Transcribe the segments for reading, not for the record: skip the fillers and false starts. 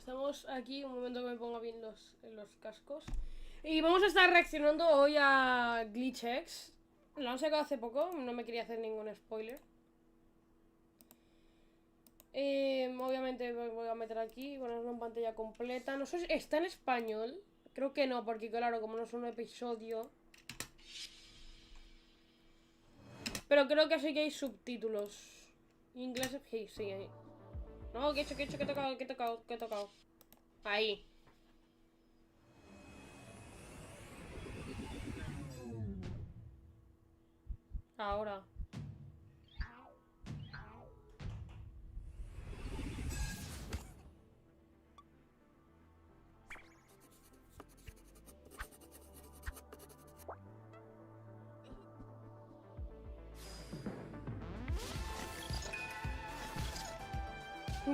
estamos aquí, un momento que me ponga bien los cascos. Y vamos a estar reaccionando hoy a Glitch X. Lo han sacado hace poco, no me quería hacer ningún spoiler. Obviamente voy a meter aquí, ponerlo en pantalla completa. No sé si está en español. Creo que no, porque claro, como no es un episodio. Pero creo que sí que hay subtítulos. Inglés, sí, sí hay. No, ¿qué he hecho? ¿Qué he tocado? ¿Qué he tocado? Ahí. Ahora.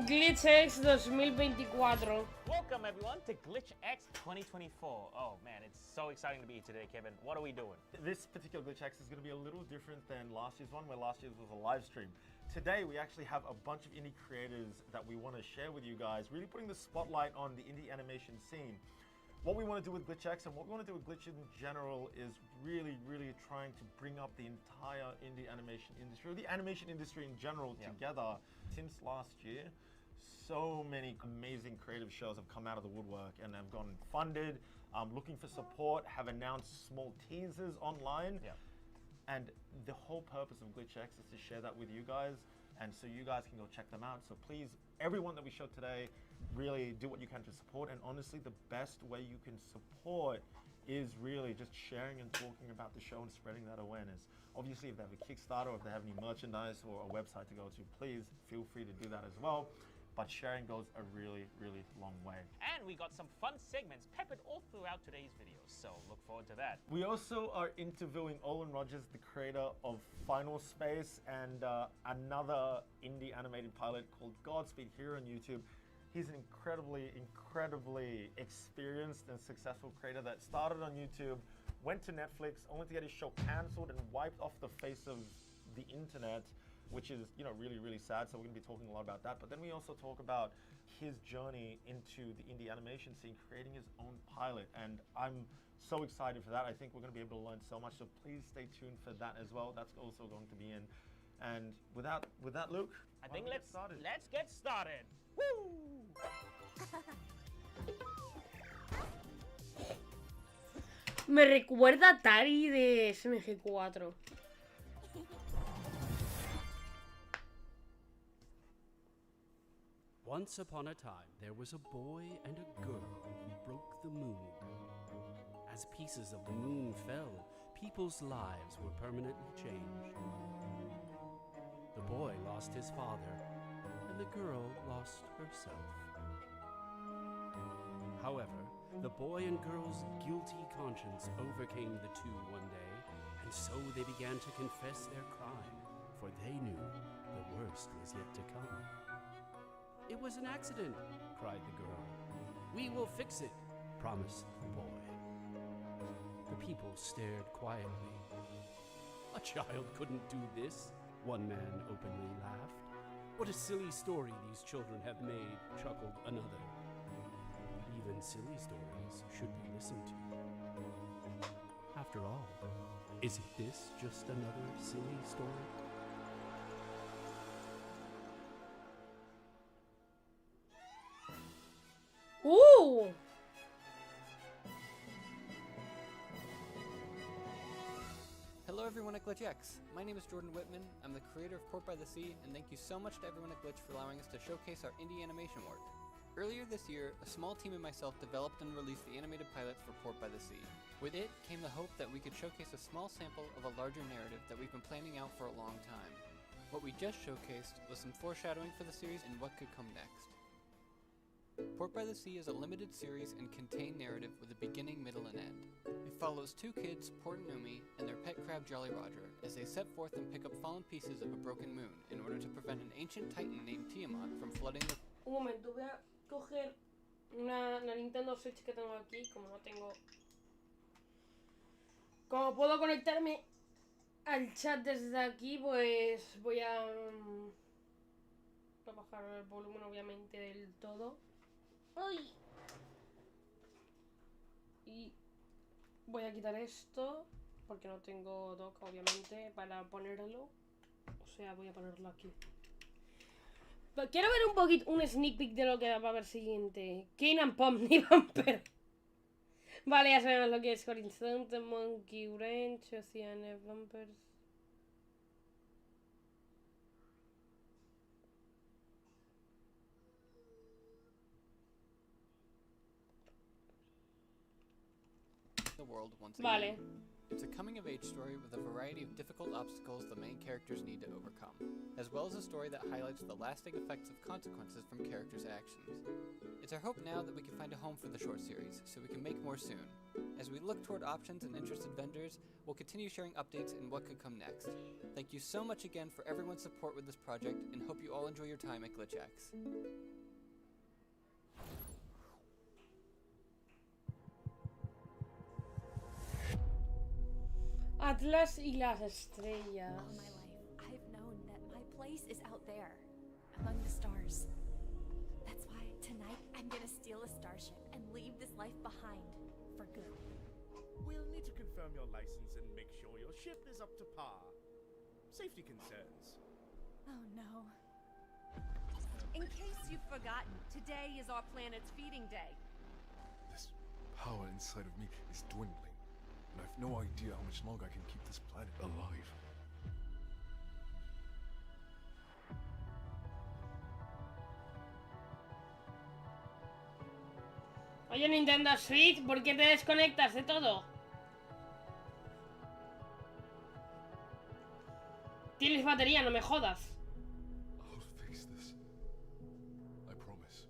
Glitch X 2024. Welcome everyone to Glitch X 2024. Oh man, it's so exciting to be here today, Kevin. What are we doing? This particular Glitch X is going to be a little different than last year's one, where last year's was a live stream. Today we actually have a bunch of indie creators that we want to share with you guys, really putting the spotlight on the indie animation scene. What we want to do with Glitch X and what we want to do with Glitch in general is really trying to bring up the entire indie animation industry, or the animation industry in general, together. Since last year, so many amazing creative shows have come out of the woodwork and have gotten funded, looking for support, have announced small teasers online. And the whole purpose of Glitch X is to share that with you guys, and so you guys can go check them out. So please, everyone that we showed today, really do what you can to support. And honestly, the best way you can support is really just sharing and talking about the show and spreading that awareness. Obviously, if they have a Kickstarter or if they have any merchandise or a website to go to, please feel free to do that as well. But sharing goes a really long way. And we got some fun segments peppered all throughout today's videos, so look forward to that. We also are interviewing Olin Rogers, the creator of Final Space, and another indie animated pilot called Godspeed here on YouTube. He's an incredibly experienced and successful creator that started on YouTube, went to Netflix, only to get his show cancelled and wiped off the face of the internet, which is, you know, really sad. So we're gonna be talking a lot about that. But then we also talk about his journey into the indie animation scene, creating his own pilot. And I'm so excited for that. I think we're gonna be able to learn so much. So please stay tuned for that as well. That's also going to be in. And with that, Luke, I think let's get started. Woo! Me recuerda a Tari de SMG4. Once upon a time, there was a boy and a girl who broke the moon. As pieces of the moon fell, people's lives were permanently changed. The boy lost his father, and the girl lost herself. However, the boy and girl's guilty conscience overcame the two one day, and so they began to confess their crime, for they knew the worst was yet to come. "It was an accident," cried the girl. "We will fix it," promised the boy. The people stared quietly. "A child couldn't do this," one man openly laughed. "What a silly story these children have made," chuckled another. Even silly stories should be listened to. After all, isn't this just another silly story? ¡Uh! Hello everyone at Glitch X. My name is Jordan Whitman. I'm the creator of Port by the Sea, and thank you so much to everyone at Glitch for allowing us to showcase our indie animation work. Earlier this year, a small team and myself developed and released the animated pilot for Port by the Sea. With it came the hope that we could showcase a small sample of a larger narrative that we've been planning out for a long time. What we just showcased was some foreshadowing for the series and what could come next. Port by the Sea is a limited series and contained narrative with a beginning, middle, and end. It follows two kids, Port and Umi, and their pet crab Jolly Roger, as they set forth and pick up fallen pieces of a broken moon in order to prevent an ancient titan named Tiamat from flooding the... Un momento, voy a coger la Nintendo Switch que tengo aquí, como no tengo... Como puedo conectarme al chat desde aquí, pues voy a bajar el volumen obviamente del todo. Ay. Y voy a quitar esto, porque no tengo dock, obviamente, para ponerlo. O sea, voy a ponerlo aquí. Pero quiero ver un poquito, un sneak peek de lo que va a haber siguiente. King and Pomni Vampire. Vale, ya sabemos lo que es Horizon, Monkey Wrench, Ocean Vampers. The world once Vale. again. It's a coming-of-age story with a variety of difficult obstacles the main characters need to overcome, as well as a story that highlights the lasting effects of consequences from characters' actions. It's our hope now that we can find a home for the short series, so we can make more soon. As we look toward options and interested vendors, we'll continue sharing updates and what could come next. Thank you so much again for everyone's support with this project, and hope you all enjoy your time at GlitchX. Atlas y las estrellas. All my life, I've known that my place is out there, among the stars. That's why tonight I'm gonna steal a starship and leave this life behind for good. We'll need to confirm your license and make sure your ship is up to par. Safety concerns. Oh no. In case you've forgotten, today is our planet's feeding day. This power inside of me is dwindling, and I've no idea how much longer I can keep this planet alive. Oye, Nintendo Switch, ¿por qué te desconectas de todo? Tienes batería, no me jodas. I'll fix this. I promise.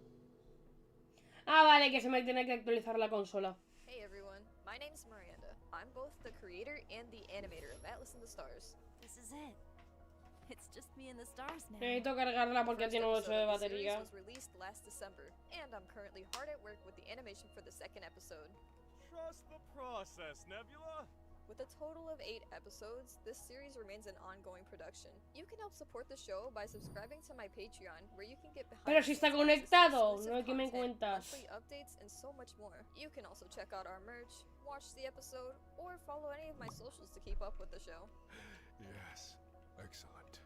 Ah, vale, que se me tiene que actualizar la consola. Hey everyone, my name's Miranda. I'm both the creator and the animator of Atlas in the Stars. This is it. It's just me and the stars now. Necesito cargarla porque First tiene mucho de episode of the series batería. was released last December, and I'm currently hard at work with the animation for the second episode. Trust the process, Nebula. With a total of 8 episodes, this series remains an ongoing production. You can help support the show by subscribing to my Patreon, where you can get behind Pero si está the scenes access to conectado, exclusive no, ¿qué me content, cuentas? monthly updates, and so much more. You can also check out our merch, watch the episode, or follow any of my socials to keep up with the show. Yes. Excellent.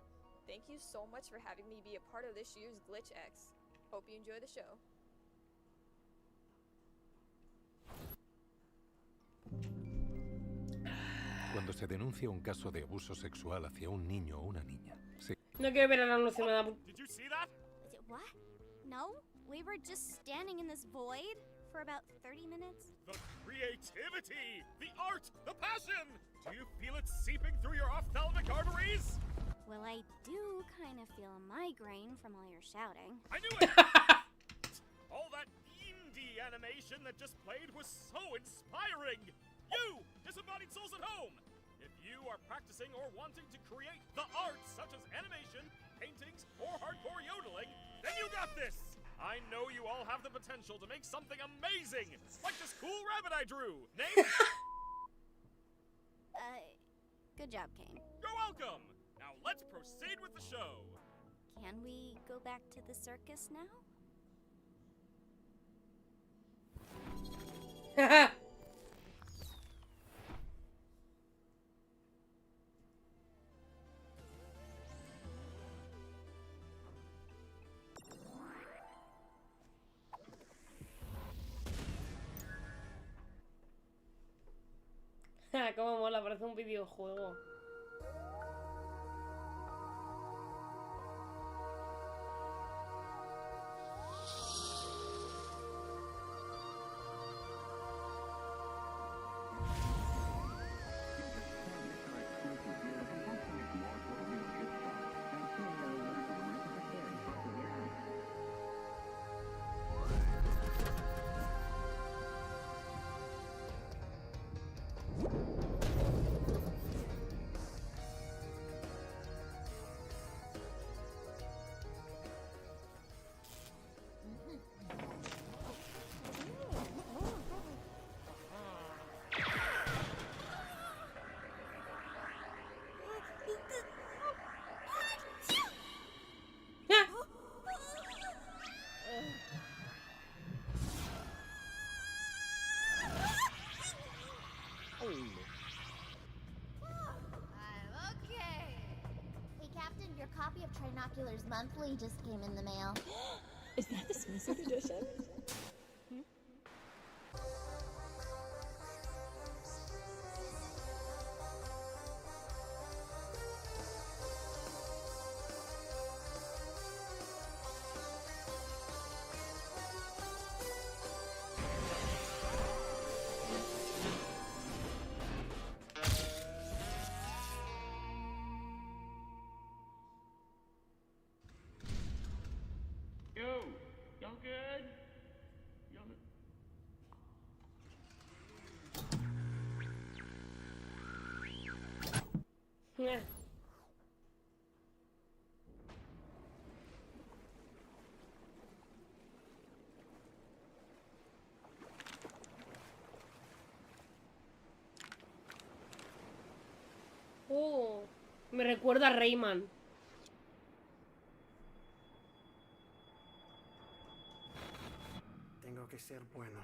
Thank you so much for having me be a part of this year's GlitchX. Hope you enjoy the show. Cuando se denuncia un caso de abuso sexual hacia un niño o una niña, se No quiero ver el anuncio, me da... Did you see that? What? No, we were just standing in this void for about 30 minutes. The creativity, the art, the passion. Do you feel it seeping through your ophthalmic arteries? Well, I do kind of feel a migraine from all your shouting. I knew it! All that indie animation that just played was so inspiring! You, disembodied souls at home! If you are practicing or wanting to create the arts such as animation, paintings, or hardcore yodeling, then you got this! I know you all have the potential to make something amazing! Like this cool rabbit I drew! Name? Good job, Kane. You're welcome! Now let's proceed with the show! Can we go back to the circus now? Cómo mola, parece un videojuego. monthly just came in the mail. Is that the special edition? Y'all good? Y'all... Yeah. Oh, me recuerda a Rayman. Tengo que ser bueno.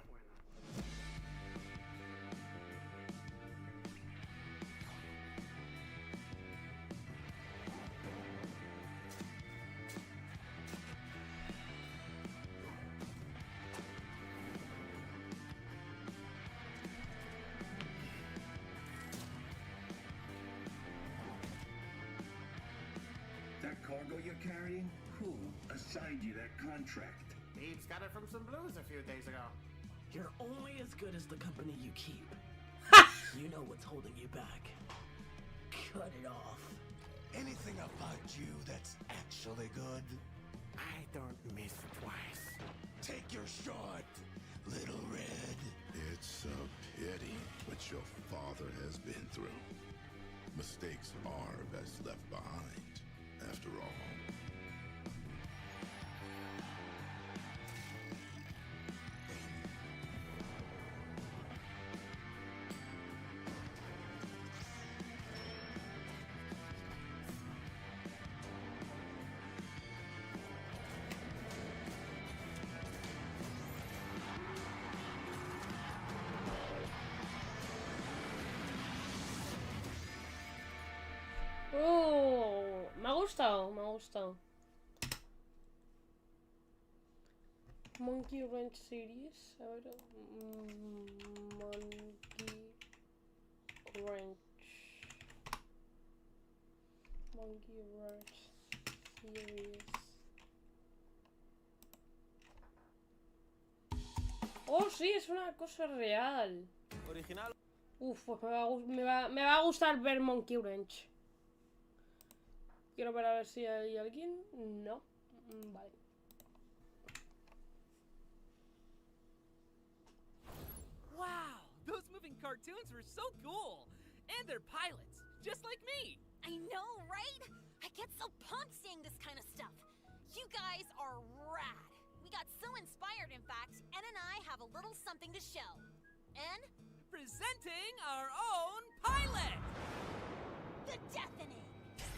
That cargo you're carrying? Who assigned you that contract? Deeb's got it from some blues a few days ago. You're only as good as the company you keep. You know what's holding you back. Cut it off. Anything about you that's actually good? I don't miss twice. Take your shot, Little Red. It's a pity what your father has been through. Mistakes are best left behind, after all. Oh, me ha gustado, me ha gustado. Monkey Ranch Series, a ver, Monkey Ranch Series. Oh, sí, es una cosa real. Original. Uf, pues me va a gustar ver Monkey Ranch. Quiero ver a ver si hay alguien. No. Vale. Wow, those moving cartoons were so cool. And they're pilots, just like me. I know, right? I get so pumped seeing this kind of stuff. You guys are rad. We got so inspired, in fact, Ann and I have a little something to show. Ann? Presenting our own pilot! The Deafening!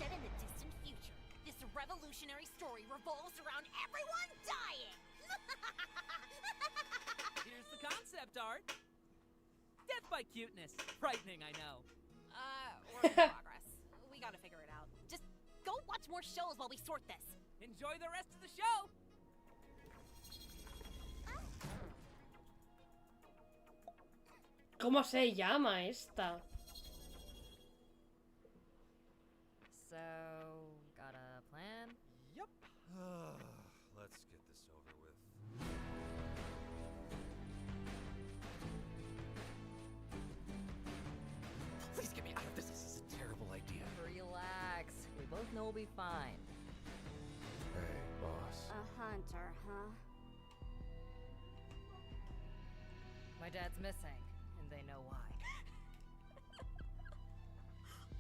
Set in the distant future, this revolutionary story revolves around everyone dying! Here's the concept art. Death by cuteness. Frightening, I know. We're in progress. We gotta figure it out. Just go watch more shows while we sort this. Enjoy the rest of the show! ¿Cómo se llama esta? So, got a plan? Yep. Let's get this over with. Please get me out of this. This is a terrible idea. Relax. We both know we'll be fine. Hey, boss. A hunter, huh? My dad's missing, and they know why.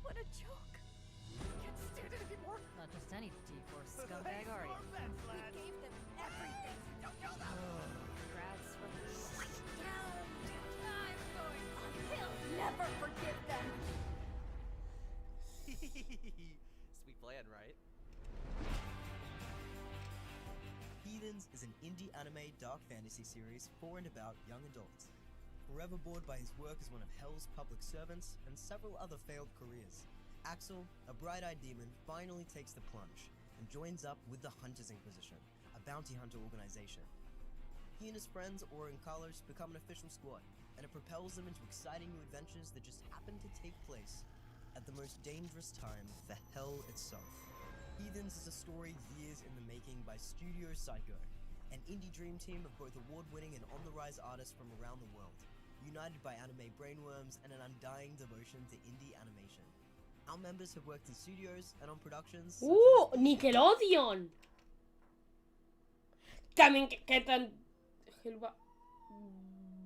What a joke. Can't stand it anymore. Not just any D-Force scumbag, are you? We gave them everything. Don't kill them! Crowds from... We'll never forgive them. Sweet plan, right? Heathens is an indie anime dark fantasy series for and about young adults. Forever bored by his work as one of Hell's public servants and several other failed careers, Axel, a bright-eyed demon, finally takes the plunge and joins up with the Hunters Inquisition, a bounty hunter organization. He and his friends, Aura and Carlos, become an official squad, and it propels them into exciting new adventures that just happen to take place at the most dangerous time for hell itself. Heathens is a story years in the making by Studio Psycho, an indie dream team of both award-winning and on-the-rise artists from around the world, united by anime brainworms and an undying devotion to indie animation. Our members have worked in studios and on productions such as Nickelodeon. También que tan Helva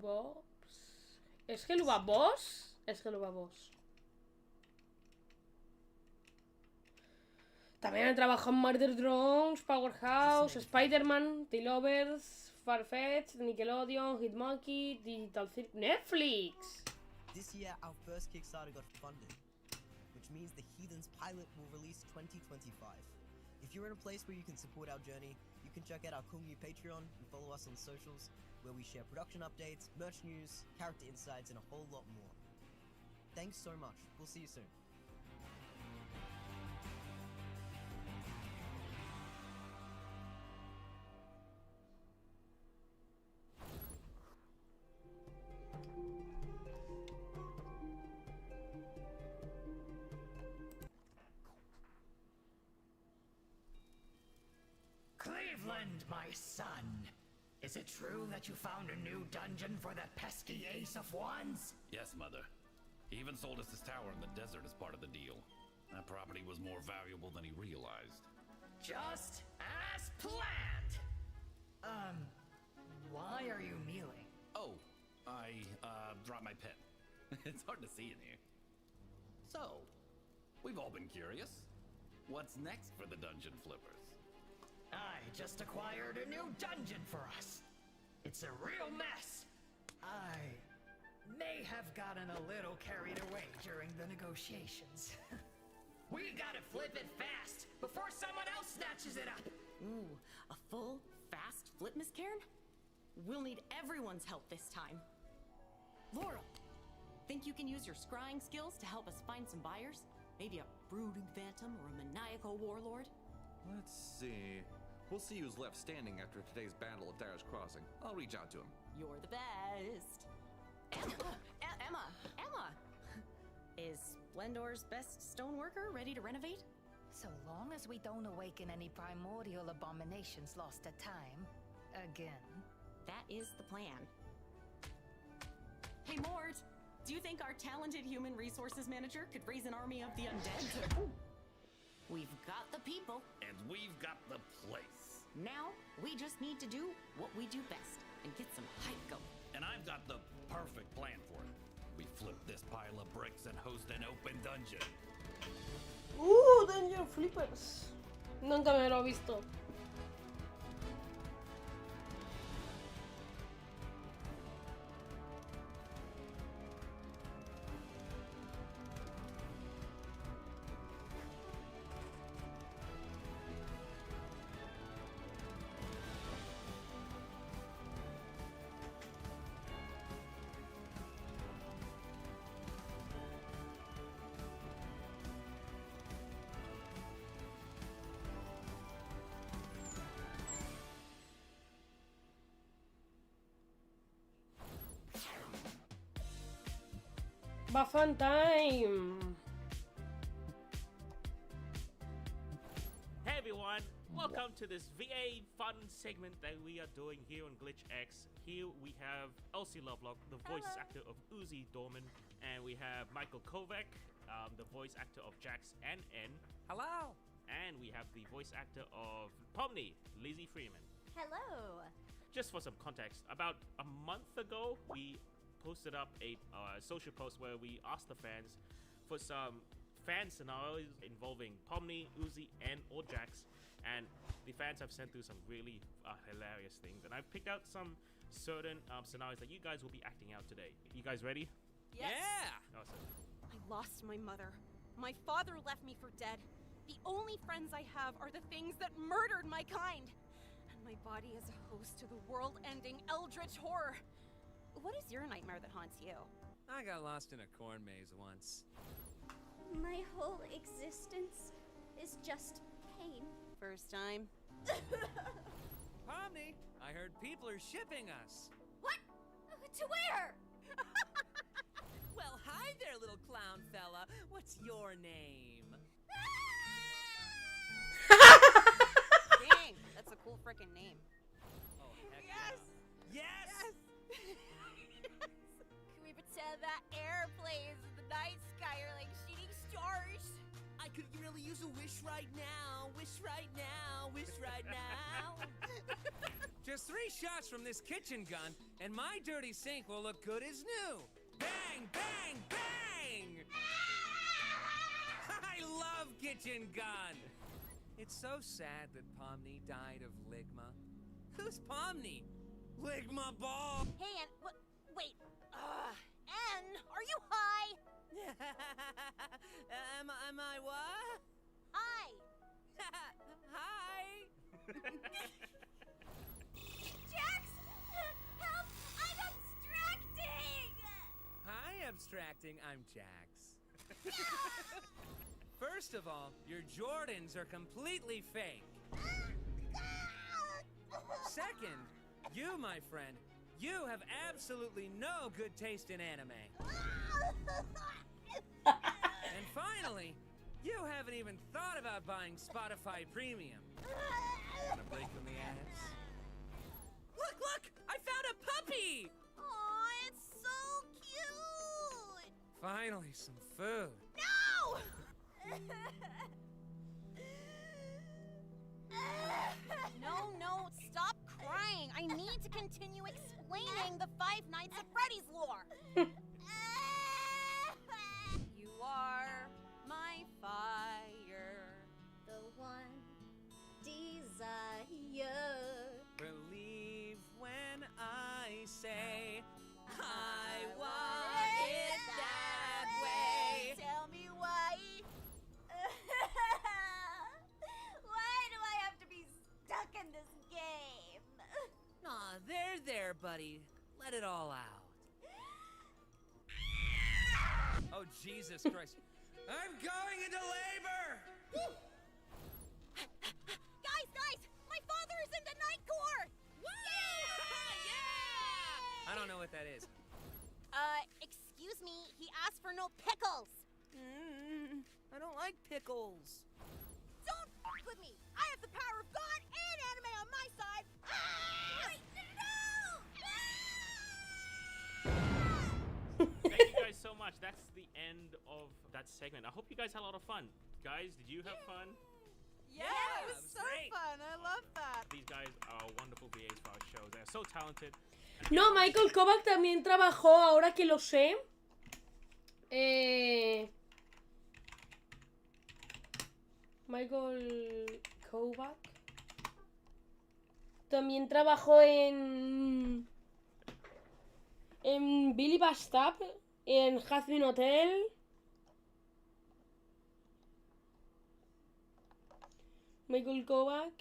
Boss. ¿Es Helva Boss? Es Helva Boss. También han trabajado en Murder Drones, Powerhouse, Spider-Man, T-Lovers, Farfetch, Nickelodeon, Hitmonkey, Digital Circle, Netflix. This year, our first Kickstarter got funded, which means the Heathens pilot will release 2025. If you're in a place where you can support our journey, you can check out our cool new Patreon and follow us on socials, where we share production updates, merch news, character insights, and a whole lot more. Thanks so much. We'll see you soon. Cleveland, my son. Is it true that you found a new dungeon for the pesky Ace of Wands? Yes, Mother. He even sold us this tower in the desert as part of the deal. That property was more valuable than he realized. Just as planned. Why are you kneeling? Oh, I dropped my pen. It's hard to see in here. So, we've all been curious. What's next for the Dungeon Flippers? I just acquired a new dungeon for us. It's a real mess. I may have gotten a little carried away during the negotiations. We gotta flip it fast before someone else snatches it up. Ooh, a full, fast flip, Miss Karen? We'll need everyone's help this time. Laura, think you can use your scrying skills to help us find some buyers? Maybe a brooding phantom or a maniacal warlord? Let's see. We'll see who's left standing after today's battle at Dyer's Crossing. I'll reach out to him. You're the best. Emma! Is Splendor's best stoneworker ready to renovate? So long as we don't awaken any primordial abominations lost to time. Again. That is the plan. Hey, Mort! Do you think our talented human resources manager could raise an army of the undead to... We've got the people. And we've got the place. Now, we just need to do what we do best and get some hype going. And I've got the perfect plan for it. We flip this pile of bricks and host an open dungeon. Dungeon Flippers. Nunca me lo he visto. Buffon time! Hey everyone, welcome to this VA fun segment that we are doing here on Glitch X. Here we have Elsie Lovelock, the voice actor of Uzi Dorman, and we have Michael Kovac, the voice actor of Jax and N. Hello! And we have the voice actor of Pomni, Lizzie Freeman. Hello! Just for some context, about a month ago, we posted up a social post where we asked the fans for some fan scenarios involving Pomni, Uzi, and or Jax, and the fans have sent through some really hilarious things, and I've picked out some certain scenarios that you guys will be acting out today. You guys ready? Yes. Yeah! Awesome. I lost my mother. My father left me for dead. The only friends I have are the things that murdered my kind. And my body is a host to the world-ending eldritch horror. What is your nightmare that haunts you? I got lost in a corn maze once. My whole existence is just pain. first time. Pomni, I heard people are shipping us. What? To where? Well, hi there, little clown fella. What's your name? Dang, that's a cool freaking name. Oh, heck Yes! Yes! Can we pretend that airplanes in the night sky are like shooting stars? I could really use a wish right now. Wish right now. Wish right now. Just 3 shots from this kitchen gun, and my dirty sink will look good as new. Bang, bang, bang! I love kitchen gun. It's so sad that Pomni died of ligma. Who's Pomni? Ligma ball. Hey, Ann, wait. Ann, are you high? Am I what? Hi. Hi. Jax! Help! I'm abstracting! Hi, abstracting. I'm Jax. First of all, your Jordans are completely fake. Second, you, my friend, you have absolutely no good taste in anime. And finally, you haven't even thought about buying Spotify Premium. Wanna break from the ads? Look, look! I found a puppy! Aw, it's so cute! Finally, some food. No! No, stop crying. I need to continue explaining the Five Nights at Freddy's lore. You are my fire. The one desire. Believe when I say I want it that way. Tell me why. Why do I have to be stuck in this game? Aw, there, buddy. Let it all out. Oh, Jesus Christ. I'm going into labor! Guys! My father is in the Night Corps! I don't know what that is. Excuse me, he asked for no pickles! I don't like pickles. Don't f with me! I have the power of God and anime on my side! Wait, Thank you guys so much. That's the end of that segment. I hope you guys had a lot of fun. Guys, did you have fun? Yeah, it was so fun. I love that. These guys are wonderful VAs for our show. They're so talented. No, Michael Kovac también trabajó, ahora que lo sé. Michael Kovac también trabajó en Billy Bastap, en Hazbin Hotel. Michael Kovac,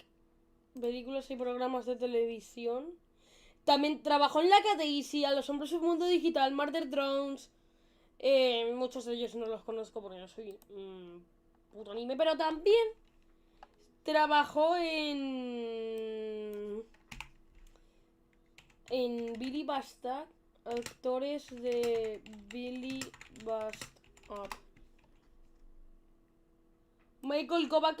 películas y programas de televisión. También trabajó en la Categoría, Los Hombres del Mundo Digital, Murder Drones. Muchos de ellos no los conozco porque no soy puto anime, pero también trabajó en Billy Bastard, actores de Billy Bastard. Michael Kovac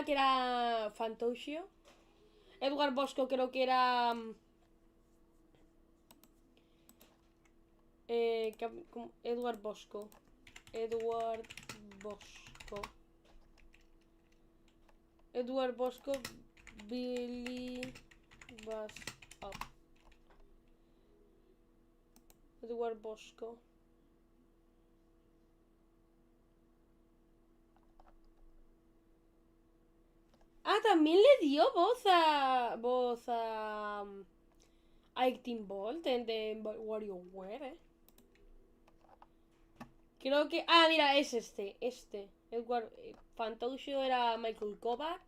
era Fantosio. Edward Bosco creo que era Edward Bosco, Billy Bastard. Edward Bosco. Ah, también le dio voz a Ike Bolt en The WarioWare, Creo que... Ah, mira, es este. Edward Fantosio era Michael Kovac.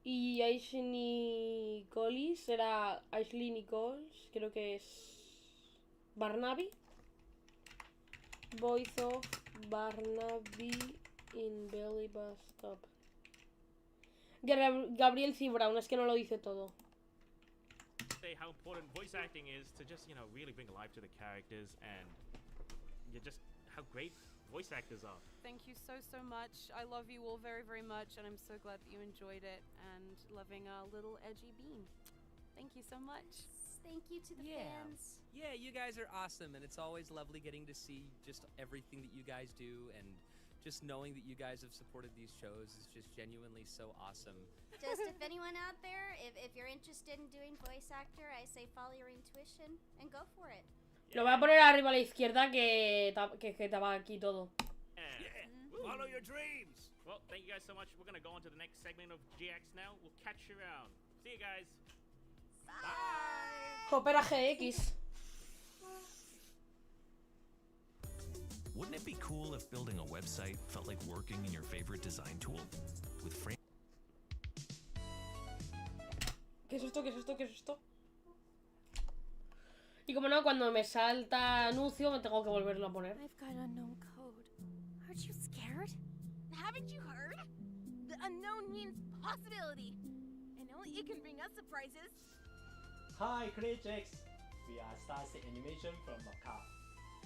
Y Ashley Nichols era Ashley Nichols. Creo que es Barnaby. Voice of Barnaby in belly bus stop. Gabriel C. Brown, es que no lo dice todo. Say how important voice acting is to just, you know, really bring life to the characters and just how great voice actors are. Thank you so much. I love you all very, very much, and I'm so glad that you enjoyed it and loving a little edgy bean. Thank you so much. Thank you to the fans. Yeah, you guys are awesome, and it's always lovely getting to see just everything that you guys do, and just knowing that you guys have supported these shows is just genuinely so awesome. Just if anyone out there, if you're interested in doing voice actor, I say follow your intuition and go for it. Lo voy a poner arriba a la izquierda que estaba aquí todo. Follow your dreams. Well, thank you guys so much. We're gonna go on to the next segment of GX now. We'll catch you around. See you guys. Bye. Hopper GX. Wouldn't it be cool if building a website felt like working in your favorite design tool? With frame. ¿Qué es esto? ¿Qué es esto? ¿Qué es esto? Y como no, cuando me salta anuncio me tengo que volverlo a poner. I've got unknown code. Aren't you scared? Haven't you heard? The unknown means possibility. And only it can bring us surprises. Hi, Critics! We are Starset Animation from Macau.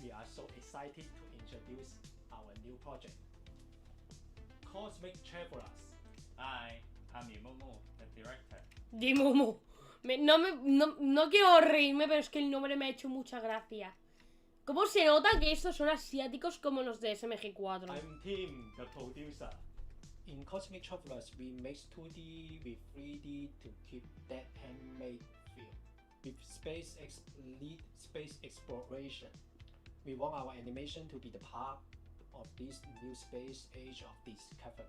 We are so excited to introduce our new project, Cosmic Travelers. Hi, I'm Momo, the director. Dimumu. No quiero reírme, pero es que el nombre me ha hecho mucha gracia. ¿Cómo se nota que estos son asiáticos como los de SMG4? I'm Tim, the producer. In Cosmic Travelers, we mix 2D with 3D to keep that handmade feel. With lead space exploration, we want our animation to be the part of this new space age of discovery.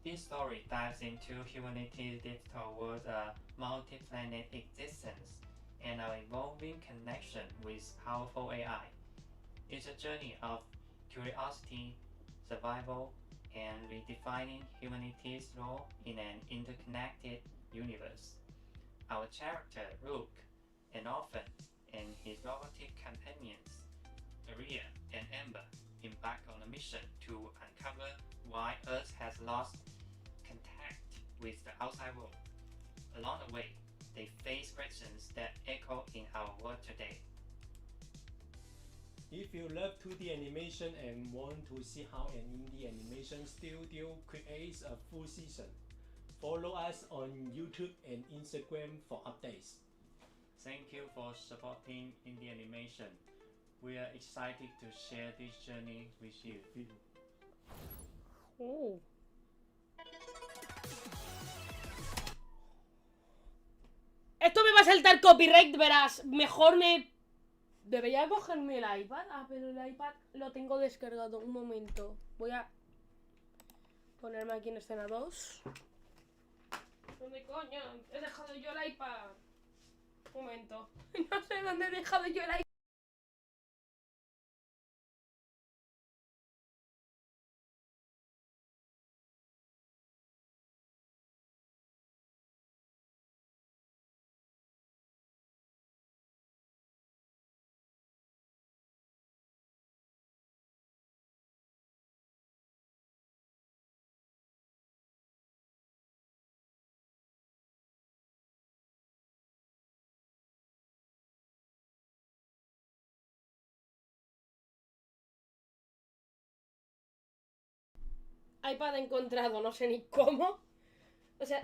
This story dives into humanity's drift toward a multi-planet existence and our evolving connection with powerful AI. It's a journey of curiosity, survival, and redefining humanity's role in an interconnected universe. Our character, Rook, an orphan, and his robotic companions, Aria and Amber, embark on a mission to uncover why Earth has lost contact with the outside world. Along the way, they face questions that echo in our world today. If you love 2D animation and want to see how an indie animation studio creates a full season, follow us on YouTube and Instagram for updates. Thank you for supporting indie animation. We are excited to share this journey with you. Oh. Esto me va a saltar copyright, verás. Mejor me... Debería cogerme el iPad. Ah, pero el iPad lo tengo descargado. Un momento. Voy a ponerme aquí en escena 2. ¿Dónde coño? He dejado yo el iPad. Un momento. No sé dónde he dejado yo el iPad. iPad encontrado, no sé ni cómo. O sea,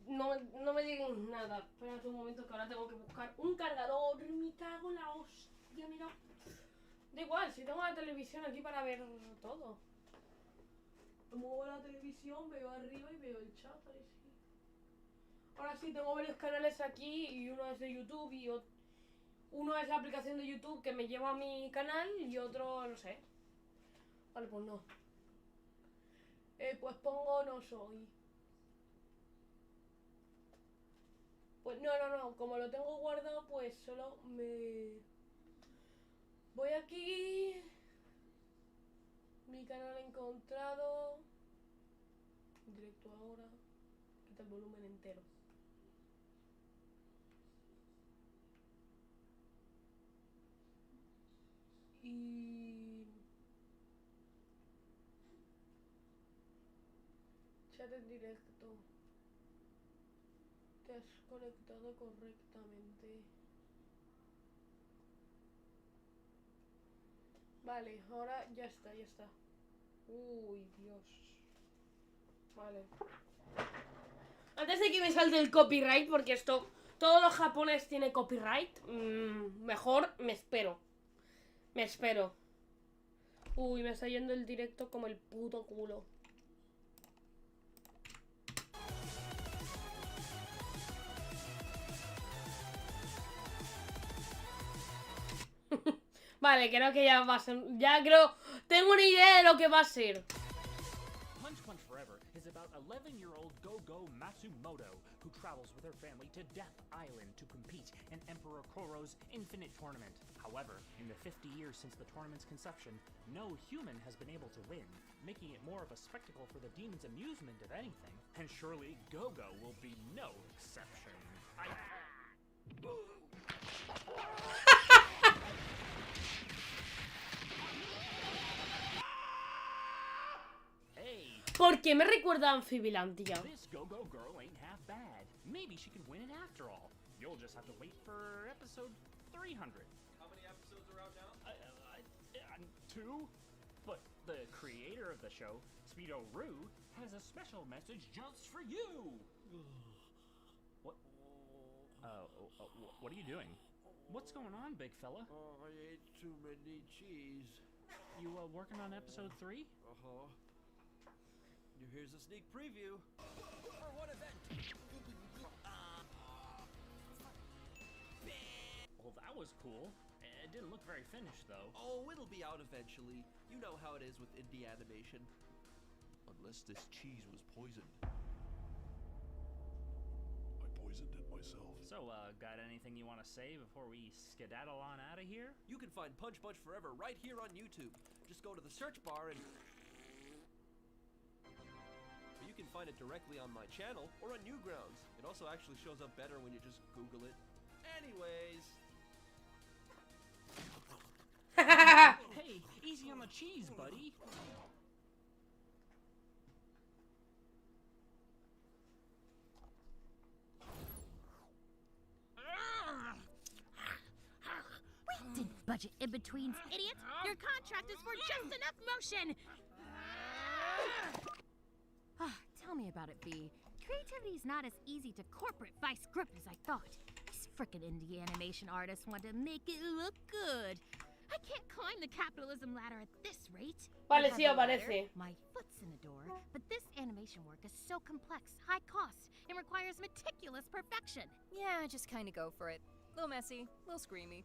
no me digan nada. Espérate un momento que ahora tengo que buscar un cargador. Me cago en la hostia, mira. Da igual, si tengo la televisión aquí para ver todo. Muevo la televisión, veo arriba y veo el chat. Ahora sí, tengo varios canales aquí y uno es de YouTube y uno es la aplicación de YouTube que me lleva a mi canal y otro, no sé. Vale, pues no. Pues pongo no soy. Pues no, como lo tengo guardado, pues solo me... Voy aquí... Mi canal encontrado... Directo ahora... Quita el volumen entero. Y... iniciar el directo. Te has conectado correctamente. Vale, ahora ya está, ya está. Uy, Dios. Vale. Antes de que me salte el copyright, porque esto, todos los japoneses tienen copyright, mejor me espero. Me espero. Uy, me está yendo el directo como el puto culo. Vale, creo que ya va a ser. Ya creo. Tengo una idea de lo que va a ser. Punch Punch Forever is about 11-year-old Go-Go Matsumoto who travels with her family to Death Island to compete in Emperor Koro's Infinite Tournament. However, in the 50 years since the tournament's conception, no human has been able to win, making it more of a spectacle for the demon's amusement if anything. And surely Go-Go will be no exception. Hey! ¿Por qué me recuerda a Amfibilandia? This Go-Go girl ain't half bad. Maybe she can win it after all. You'll just have to wait for episode 300. How many episodes are out now? 2? But the creator of the show, Speedo Roo, has a special message just for you. What are you doing? What's going on, big fella? Oh, I ate too many cheese. You working on episode 3? Uh-huh. Here's a sneak preview. For what event? Well, that was cool. It didn't look very finished, though. Oh, it'll be out eventually. You know how it is with indie animation. Unless this cheese was poisoned. I poisoned it myself. So, got anything you want to say before we skedaddle on out of here? You can find Punch Punch Forever right here on YouTube. Just go to the search bar and... Or you can find it directly on my channel or on Newgrounds. It also actually shows up better when you just Google it. Anyways... Hey, easy on the cheese, buddy. We didn't budget in-betweens, idiot! Your contract is for just enough motion! Tell me about it, V. Creativity's not as easy to corporate vice grip as I thought. These frickin' indie animation artists want to make it look good. I can't climb the capitalism ladder at this rate. Vale, sí aparece. My foot's in the door, but this animation work is so complex, high cost, and requires meticulous perfection. Yeah, just kind of go for it. Little messy, little screamy.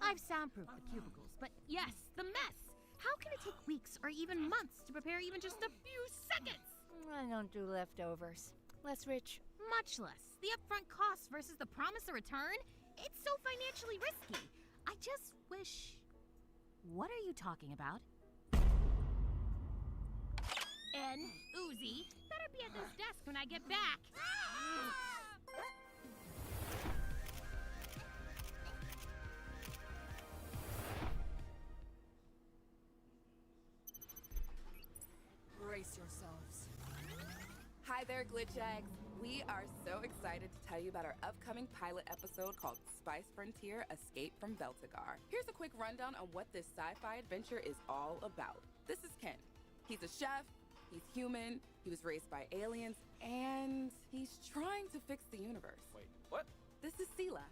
I've soundproofed the cubicles, but yes, the mess. How can it take weeks or even months to prepare even just a few seconds? I don't do leftovers. Less rich. Much less. The upfront cost versus the promise of return? It's so financially risky. I just wish... What are you talking about? And Uzi, better be at this desk when I get back. Brace yourselves. Hi there, Glitch Eggs. We are so excited to tell you about our upcoming pilot episode called Spice Frontier: Escape from Veltigar. Here's a quick rundown on what this sci-fi adventure is all about. This is Ken. He's a chef, he's human, he was raised by aliens, and he's trying to fix the universe. Wait, what? This is Sela.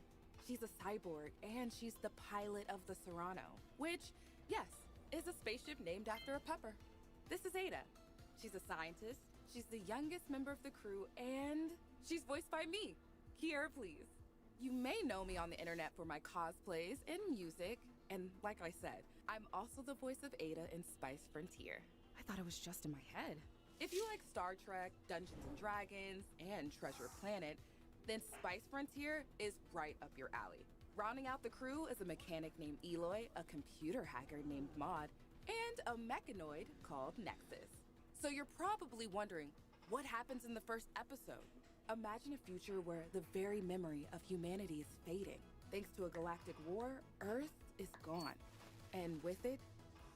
She's a cyborg, and she's the pilot of the Serrano, which, yes, is a spaceship named after a pupper. This is Ada. She's a scientist, she's the youngest member of the crew, and she's voiced by me, Kiera Please. You may know me on the internet for my cosplays and music, and like I said, I'm also the voice of Ada in Spice Frontier. I thought it was just in my head. If you like Star Trek, Dungeons and Dragons, and Treasure Planet, then Spice Frontier is right up your alley. Rounding out the crew is a mechanic named Eloy, a computer hacker named Maud, and a mechanoid called Nexus. So you're probably wondering, what happens in the first episode? Imagine a future where the very memory of humanity is fading. Thanks to a galactic war, Earth is gone. And with it,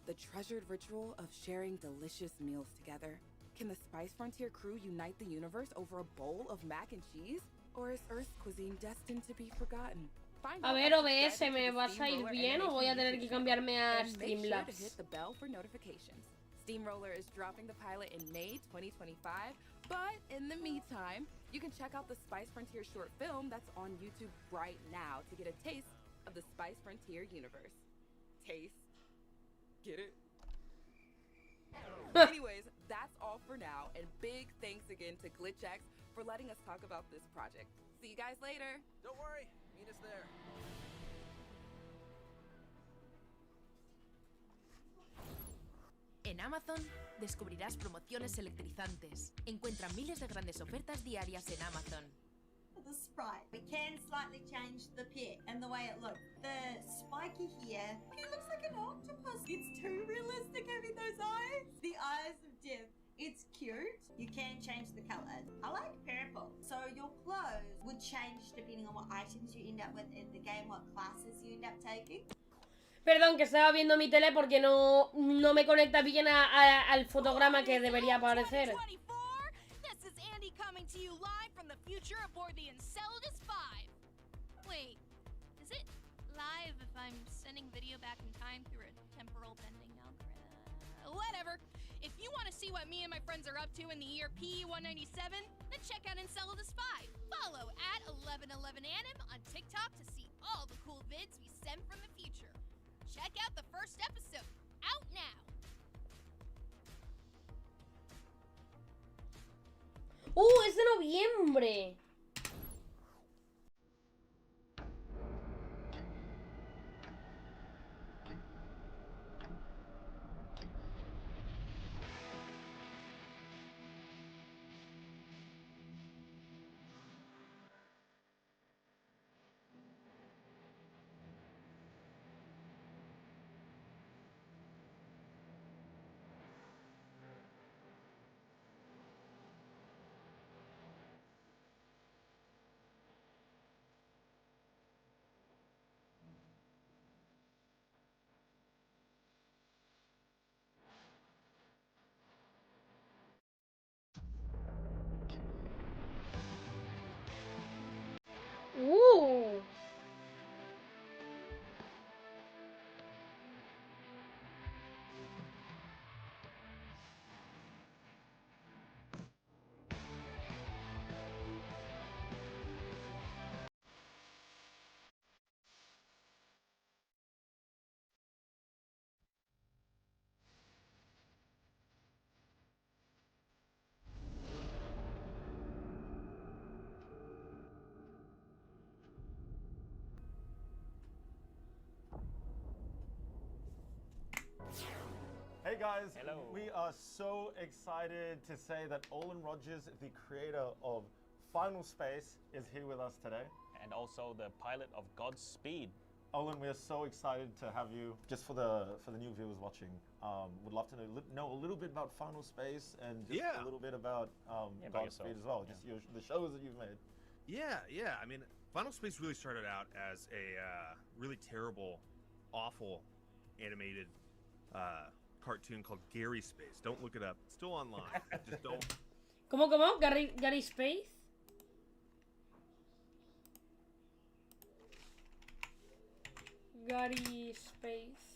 the treasured ritual of sharing delicious meals together. Can the Spice Frontier crew unite the universe over a bowl of mac and cheese? Or is Earth's cuisine destined to be forgotten? Find A out ver, by OBS, subscribing ¿me to the vas a ir Steamroller bien o voy a Animation tener YouTube que channel. cambiarme a And make sure to Streamlabs? hit the bell for notifications. Steamroller is dropping the pilot in May 2025, but in the meantime, you can check out the Spice Frontier short film that's on YouTube right now to get a taste of the Spice Frontier universe. Taste. Get it? Anyways, that's all for now, and big thanks again to GlitchX for letting us talk about this project. See you guys later. Don't worry, meet us there. En Amazon descubrirás promociones electrizantes. Encuentra miles de grandes ofertas diarias en Amazon. The sprite. We can slightly change the pet and the way it looks. The spiky here, he looks like an octopus. It's too realistic having those eyes. The eyes of death. It's cute. You can change the colors. I like purple. So your clothes would change depending on what items you end up with in the game, what classes you end up taking. Perdón, que estaba viendo mi tele porque no me conecta bien al fotograma que debería aparecer. This is Andy coming to you live from the future aboard the Enceladus 5. Wait, is it live if I'm sending video back in time through a temporal bending algorithm? Whatever. If you want to see what me and my friends are up to in the year P197, then check out Enceladus 5. Follow at 1111anim on TikTok to see all the cool vids we send from the future. Check out the first episode, out now. Es de noviembre. Hey guys, we are so excited to say that Olin Rogers, the creator of Final Space, is here with us today. And also the pilot of Godspeed. Olin, we are so excited to have you. Just for the new viewers watching, would love to know a little bit about Final Space and just a little bit about Godspeed as well, just the shows that you've made. Yeah. I mean, Final Space really started out as a really terrible, awful animated cartoon called Gary Space. Don't look it up. It's still online. Just don't. ¿Cómo? Gary Space? Gary Space.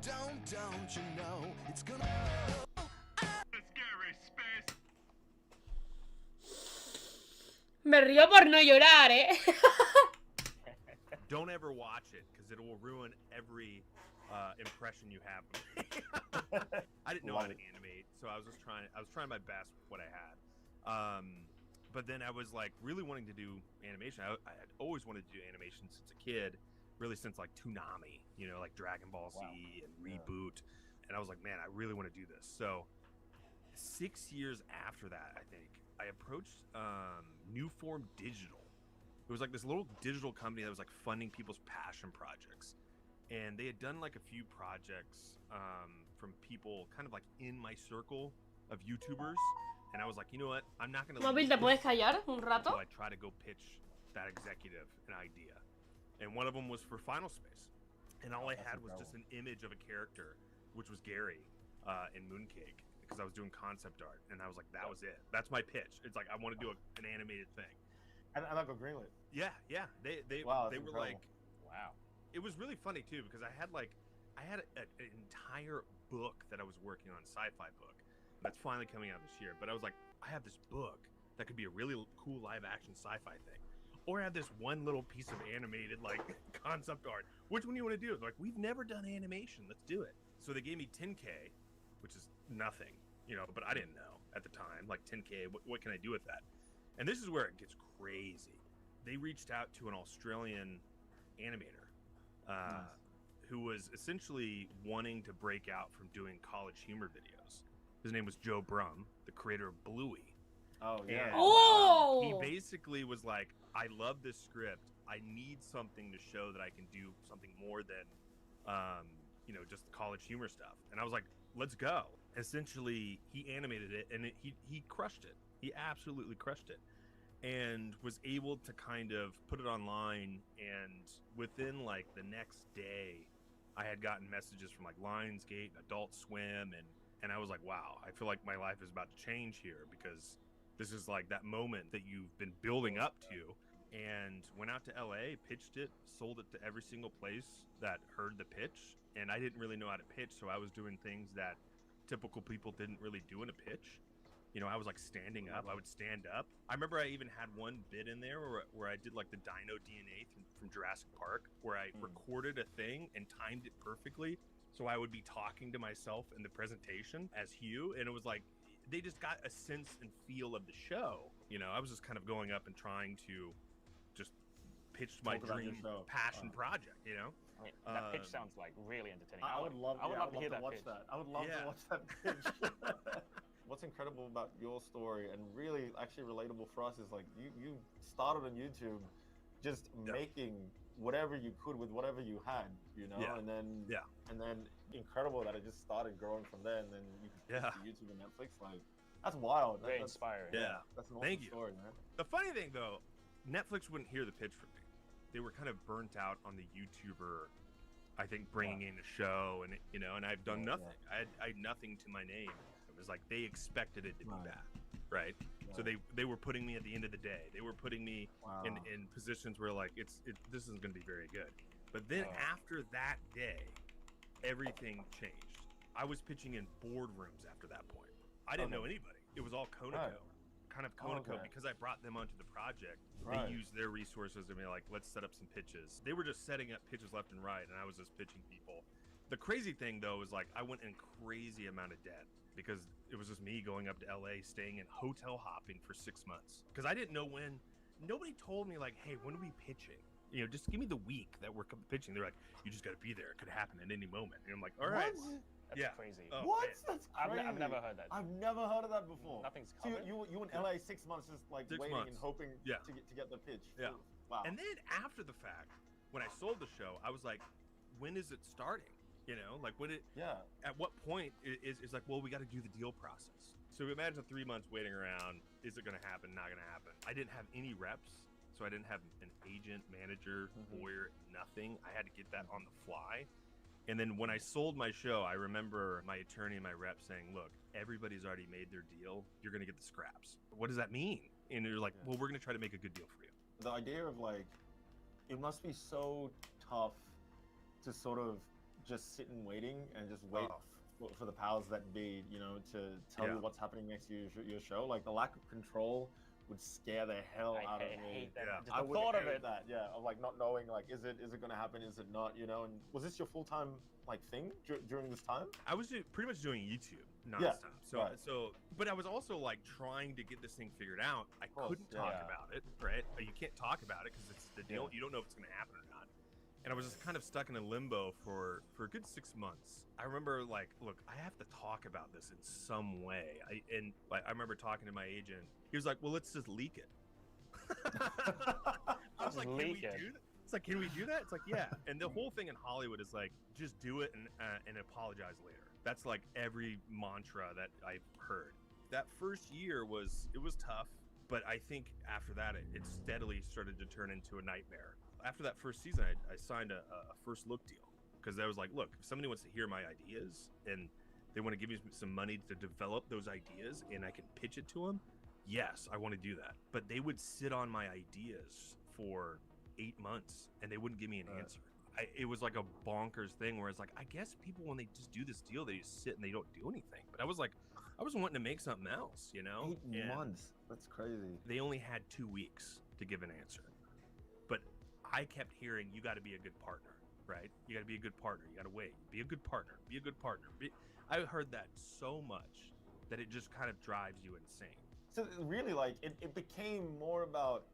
Don't you know it's gonna Gary Space. Me río por no llorar, Don't ever watch it because it will ruin every impression you have of me. I didn't know how to animate, so I was trying my best with what I had. But then I was like really wanting to do animation. I had always wanted to do animation since a kid, really since like Toonami, like Dragon Ball Z and Reboot. And I was like, man, I really want to do this. So 6 years after that, I think, I approached New Form Digital. It was like this little digital company that was like funding people's passion projects. And they had done like a few projects from people kind of like in my circle of YouTubers. and I was like, you know what? I'm not gonna. Móvil, ¿te puedes callar un rato? So I try to go pitch that executive an idea, and one of them was for Final Space, and all I had was just an image of a character, which was Gary in Mooncake, because I was doing concept art, and I was like, that was it. That's my pitch. It's like I want to do an animated thing. And I got greenlit. Yeah. They wow, were incredible. like, wow. It was really funny too, because I had an entire book that I was working on, sci-fi book, that's finally coming out this year. But I was like, I have this book that could be a really cool live action sci-fi thing, or I have this one little piece of animated like concept art. Which one do you want to do? They're like, we've never done animation. Let's do it. So they gave me 10K, which is nothing, but I didn't know at the time. Like 10K, what can I do with that? And this is where it gets crazy. They reached out to an Australian animator who was essentially wanting to break out from doing college humor videos. His name was Joe Brum, the creator of Bluey. Oh, yeah. And, he basically was like, I love this script. I need something to show that I can do something more than, just college humor stuff. And I was like, let's go. Essentially, he animated it, and he crushed it. He absolutely crushed it. And was able to kind of put it online, and within like the next day I had gotten messages from like Lionsgate and Adult Swim, and I was like, wow, I feel like my life is about to change here, because this is like that moment that you've been building up to. And went out to LA, pitched it, sold it to every single place that heard the pitch, and I didn't really know how to pitch, so I was doing things that typical people didn't really do in a pitch. I was like standing up. I would stand up. I remember I even had one bit in there where I did like the Dino DNA from Jurassic Park, where I recorded a thing and timed it perfectly. So I would be talking to myself in the presentation as Hugh, and it was like, they just got a sense and feel of the show. I was just kind of going up and trying to just pitch my dream passion project, That pitch sounds like really entertaining. I would love to hear that watch pitch. that. I would love to watch that pitch. What's incredible about your story, and really actually relatable for us, is like you started on YouTube just making whatever you could with whatever you had, and then incredible that it just started growing from there, and then you could to YouTube and Netflix. Like, that's wild. Very inspiring. Yeah. That's an awesome story, man. The funny thing though, Netflix wouldn't hear the pitch from me. They were kind of burnt out on the YouTuber, I think, bringing in a show, and and I've done nothing. I had nothing to my name. It was like they expected it to be bad, right? So they were putting me at the end of the day. They were putting me in positions where like this isn't going to be very good. But then after that day, everything changed. I was pitching in boardrooms after that point. I didn't know anybody. It was all Conoco. Kind of Conoco, because I brought them onto the project. They used their resources to be like, let's set up some pitches. They were just setting up pitches left and right, and I was just pitching people. The crazy thing though is like I went in crazy amount of debt, because it was just me going up to LA, staying in hotel hopping for 6 months, because I didn't know when. Nobody told me like, hey, when are we pitching? Just give me the week that we're pitching. They're like, you just got to be there. It could happen at any moment. And I'm like, all right. That's crazy. What? Man. That's crazy. I've never heard that. I've never heard of that before. Nothing's covered. covered. So you in LA 6 months just like waiting and hoping to get the pitch. Yeah. Wow. And then after the fact, when I sold the show, I was like, when is it starting? Like when it. Yeah. At what point is like, well, we got to do the deal process. So imagine 3 months waiting around. Is it going to happen? Not going to happen. I didn't have any reps, so I didn't have an agent, manager, lawyer, nothing. I had to get that on the fly. And then when I sold my show, I remember my attorney and my rep saying, look, everybody's already made their deal. You're going to get the scraps. What does that mean? And they're like, well, we're going to try to make a good deal for you. The idea of like, it must be so tough to sort of just sit and waiting and just wait for the powers that be, to tell you what's happening next to your show. Like the lack of control would scare the hell out of me. Hate that. Yeah. I thought of it. That, of like not knowing, like, is it going to happen? Is it not? And was this your full time like thing during this time? I was pretty much doing YouTube nonstop. But I was also like trying to get this thing figured out. I couldn't talk about it, right? You can't talk about it because it's the deal. You don't know if it's going to happen or not. And I was just kind of stuck in a limbo for a good 6 months. I remember like, look, I have to talk about this in some way. I remember talking to my agent. He was like, well, let's just leak it. I was like, can we do that? It's like, can we do that? It's like, yeah. And the whole thing in Hollywood is like, just do it and apologize later. That's like every mantra that I've heard. that first year was tough, but I think after that it steadily started to turn into a nightmare. After that first season, I signed a first look deal because I was like, look, if somebody wants to hear my ideas and they want to give me some money to develop those ideas and I can pitch it to them, yes, I want to do that. But they would sit on my ideas for 8 months and they wouldn't give me an answer. It was like a bonkers thing where it's like, I guess people, when they just do this deal, they just sit and they don't do anything. But I was like, I was wanting to make something else, you know? 8 months. That's crazy. They only had 2 weeks to give an answer. But I kept hearing, you got to be a good partner, right? You got to be a good partner. You got to wait. Be a good partner. Be a good partner. I heard that so much that it just kind of drives you insane. So really, like, it became more about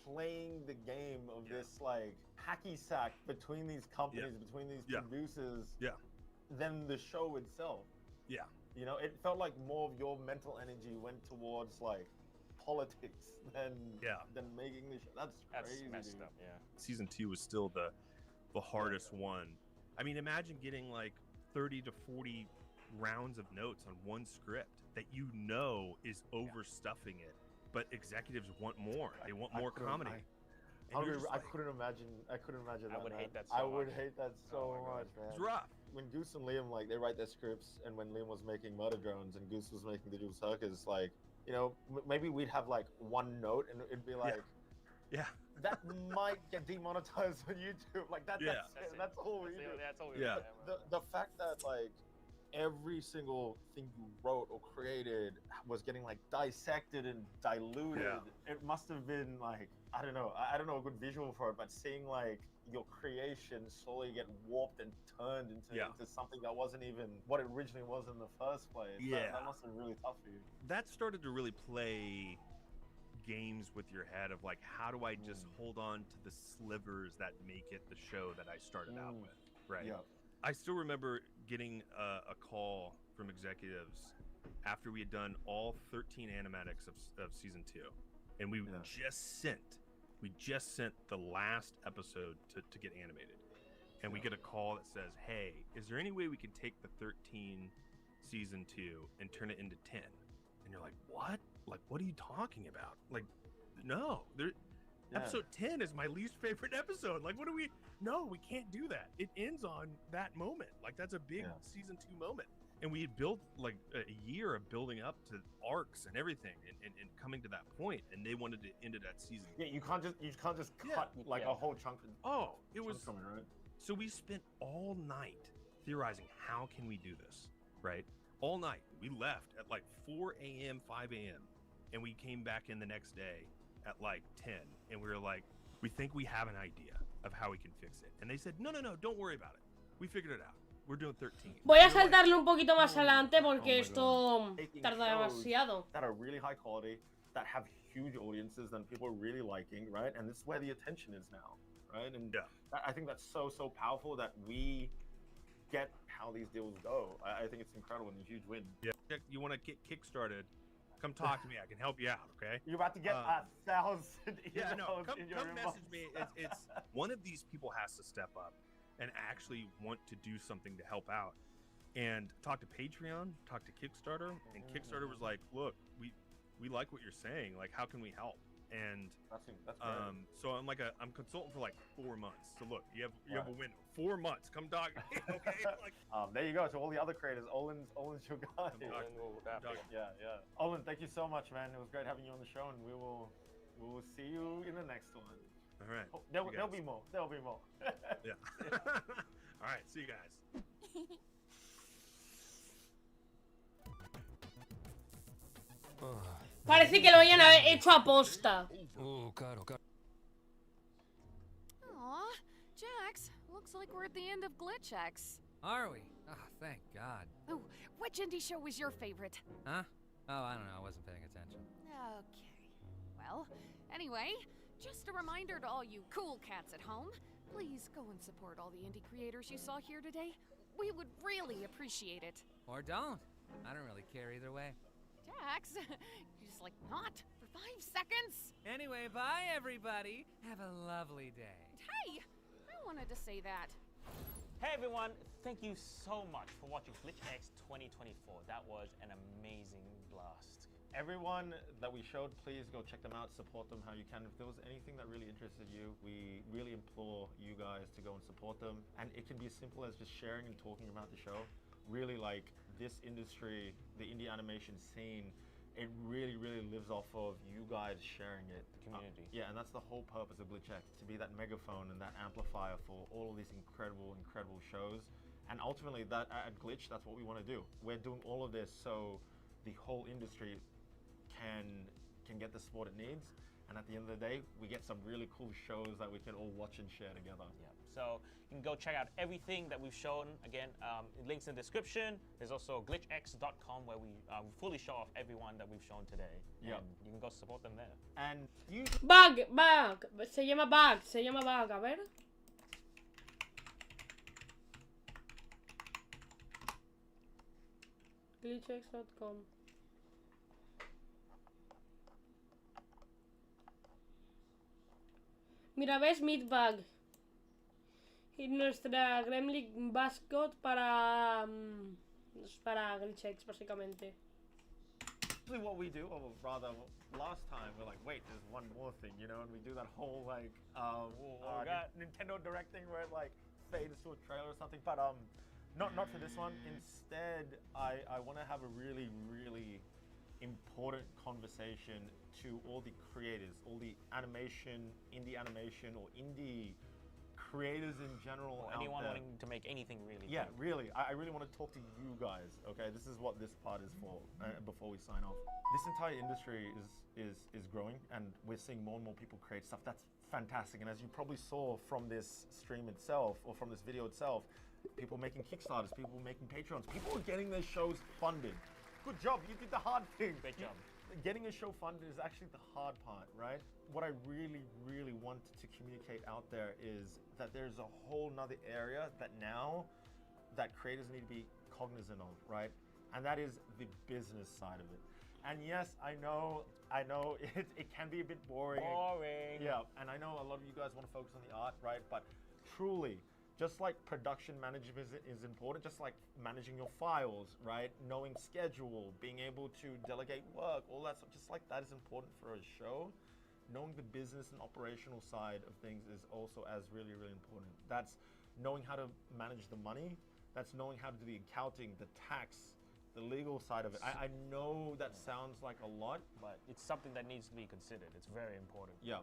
playing the game of this, like, hacky sack between these companies, between these producers, than the show itself. Yeah. You know, it felt like more of your mental energy went towards, like, politics than making the show. That's crazy, messed dude. up, yeah. Season 2 was still the hardest one. I mean, imagine getting like 30 to 40 rounds of notes on one script that you know is overstuffing it, but executives want more. They want more comedy. I couldn't imagine that. I would hate that so I much. would hate that so much, man. It's rough. When Goose and Liam, like, they write their scripts, and when Liam was making Murder Drones and Goose was making Digital Circus, like, you know, maybe we'd have like one note and it'd be like, that might get demonetized on YouTube. Like that's all we do. That's all we do. The fact that like every single thing you wrote or created was getting like dissected and diluted. It must have been like, I don't know a good visual for it, but seeing like your creation slowly get warped and turned into something that wasn't even what it originally was in the first place. That must have been really tough for you. That started to really play games with your head of like, how do I just hold on to the slivers that make it the show that I started out with, right? Yeah. I still remember getting a call from executives after we had done all 13 animatics of season 2, and we just sent the last episode to get animated, and we get a call that says, hey, is there any way we can take the 13 season 2 and turn it into 10? And you're like, what? Like, what are you talking about? Like, no, episode 10 is my least favorite episode. Like, no, we can't do that. It ends on that moment. Like, that's a big season 2 moment. And we had built like a year of building up to arcs and everything and coming to that point, and they wanted to end it at season. Yeah, you can't just cut like a whole chunk of it was coming, right? So we spent all night theorizing, how can we do this, right? All night. We left at like 4 a.m., 5 a.m., and we came back in the next day at like 10, and we were like, we think we have an idea of how we can fix it. And they said, no, don't worry about it. We figured it out. We're doing 13. Voy a saltarlo un poquito más adelante porque esto tarda demasiado. That are really high quality, that have huge audiences that people are really liking, right? And this is where the attention is now, right? And I think that's so powerful that we get how these deals go. I think it's incredible and a huge win. Yeah. You want to get kickstarted? Come talk to me. I can help you out. Okay. You're about to get 1,000 emails come in your message inbox. me. It's one of these people has to step up and actually want to do something to help out, and talk to Patreon, talk to Kickstarter, and Kickstarter was like, look, we like what you're saying. Like, how can we help? And that's great. So I'm consulting for like 4 months. So look, you have a window, 4 months. Come talk. Okay. Like, there you go. To all the other creators, Olin's your guy. Yeah. Olin, thank you so much, man. It was great having you on the show, and we will see you in the next one. All right. There'll be more. There'll be more. Yeah. All right. See you guys. Parece que lo hayan hecho a posta. Aw, Jax, looks like we're at the end of Glitch X. Are we? Oh, thank God. Oh, which indie show was your favorite? Huh? Oh, I don't know. I wasn't paying attention. Okay. Well, anyway, just a reminder to all you cool cats at home, please go and support all the indie creators you saw here today. We would really appreciate it. Or don't. I don't really care either way. Jax, you just like not for 5 seconds? Anyway, bye everybody. Have a lovely day. Hey, I wanted to say that. Hey everyone, thank you so much for watching GlitchX 2024. That was an amazing blast. Everyone that we showed, please go check them out, support them how you can. If there was anything that really interested you, we really implore you guys to go and support them. And it can be as simple as just sharing and talking about the show. Really, like, this industry, the indie animation scene, it really, really lives off of you guys sharing it. The community. Yeah, and that's the whole purpose of GlitchX, to be that megaphone and that amplifier for all of these incredible, incredible shows. And ultimately, that at Glitch, that's what we want to do. We're doing all of this so the whole industry can get the support it needs, and at the end of the day, we get some really cool shows that we can all watch and share together. Yeah. So you can go check out everything that we've shown. Again, links in the description. There's also glitchx.com where we fully show off everyone that we've shown today. Yeah. And you can go support them there. And you... Bug, se llama Bug, a ver. glitchx.com. Mira, ves Meatbag. Y nuestra Gremlin Mascot para GlitchX, básicamente. Actually, what we do, or rather, last time we're like, wait, there's one more thing, you know, and we do that whole like, Nintendo Direct thing where it like fades to a trailer or something. But not for this one. Instead, I want to have a really, really important conversation to all the creators, all the animation, indie animation, or indie creators in general. Or anyone wanting to make anything really. Yeah, really. I really want to talk to you guys. Okay, this is what this part is for. Before we sign off, this entire industry is growing, and we're seeing more and more people create stuff. That's fantastic. And as you probably saw from this stream itself, or from this video itself, people making Kickstarters, people making Patreons, people are getting their shows funded. Good job, you did the hard thing. Great job. Getting a show funded is actually the hard part, right? What I really, really want to communicate out there is that there's a whole nother area that now that creators need to be cognizant of, right? And that is the business side of it. And yes, I know it can be a bit boring. Yeah, and I know a lot of you guys want to focus on the art, right? But truly, just like production management is important, just like managing your files, right? Knowing schedule, being able to delegate work, all that stuff, just like that is important for a show. Knowing the business and operational side of things is also as really, really important. That's knowing how to manage the money. That's knowing how to do the accounting, the tax, the legal side of it. I know that sounds like a lot, but it's something that needs to be considered. It's very important. Yeah.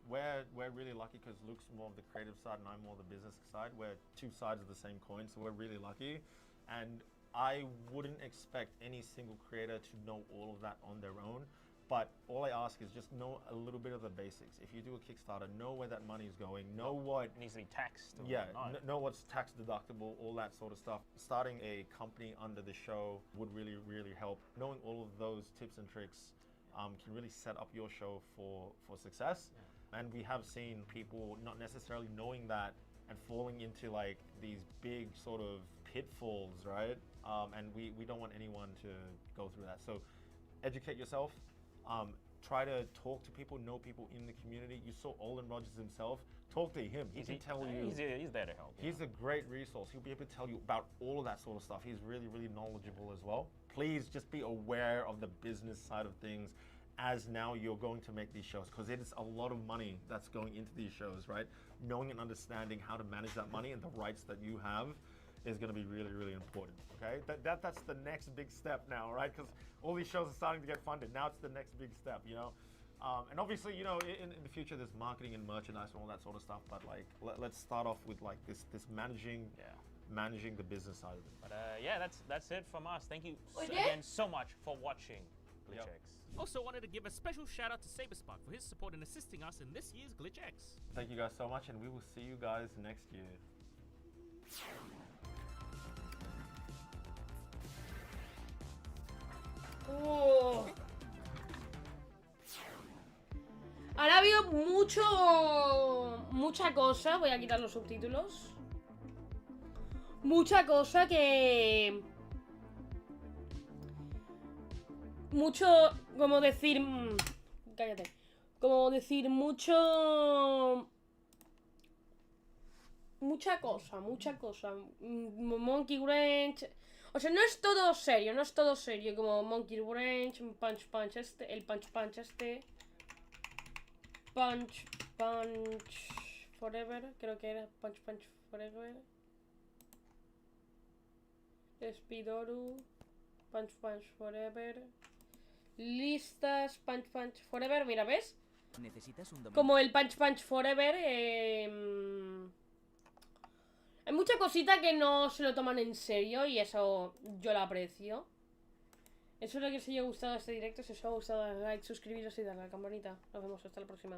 We're really lucky because Luke's more of the creative side and I'm more the business side. We're two sides of the same coin, so we're really lucky. And I wouldn't expect any single creator to know all of that on their own. But all I ask is just know a little bit of the basics. If you do a Kickstarter, know where that money is going, know what needs to be taxed. Yeah, know what's tax deductible, all that sort of stuff. Starting a company under the show would really, really help. Knowing all of those tips and tricks can really set up your show for success. Yeah. And we have seen people not necessarily knowing that and falling into like these big sort of pitfalls, right? And we don't want anyone to go through that. So educate yourself. Try to talk to people, know people in the community. You saw Olin Rogers himself. Talk to him. He can tell you. He's there to help. He's a great resource. He'll be able to tell you about all of that sort of stuff. He's really, really knowledgeable as well. Please just be aware of the business side of things as now you're going to make these shows, because it is a lot of money that's going into these shows, right? Knowing and understanding how to manage that money and the rights that you have is going to be really, really important, okay? That's the next big step now, right? Because all these shows are starting to get funded. Now it's the next big step, you know? And obviously, you know, in the future, there's marketing and merchandise and all that sort of stuff, but like, let's start off with like this managing the business side of it. But yeah, that's it from us. Thank you again so much for watching GlitchX. Also wanted to give a special shout out to Saberspot for his support in assisting us in this year's GlitchX. Thank you guys so much, and we will see you guys next year. Ahora ha habido mucha cosa. Voy a quitar los subtítulos. Mucha cosa que... Mucho... Como decir... Cállate. Como decir mucho... mucha cosa. Monkey Wrench. O sea, no es todo serio, como Monkey Wrench, el Punch Punch Forever, creo que era Punch Forever. Spidoru, Punch Forever. Listas, Punch Forever, mira, ¿ves? ¿Necesitas un dominio? Como el Punch Forever, hay mucha cosita que no se lo toman en serio y eso yo lo aprecio. Espero que os haya gustado este directo. Si os ha gustado, dale like, suscribiros y darle a la campanita. Nos vemos hasta la próxima.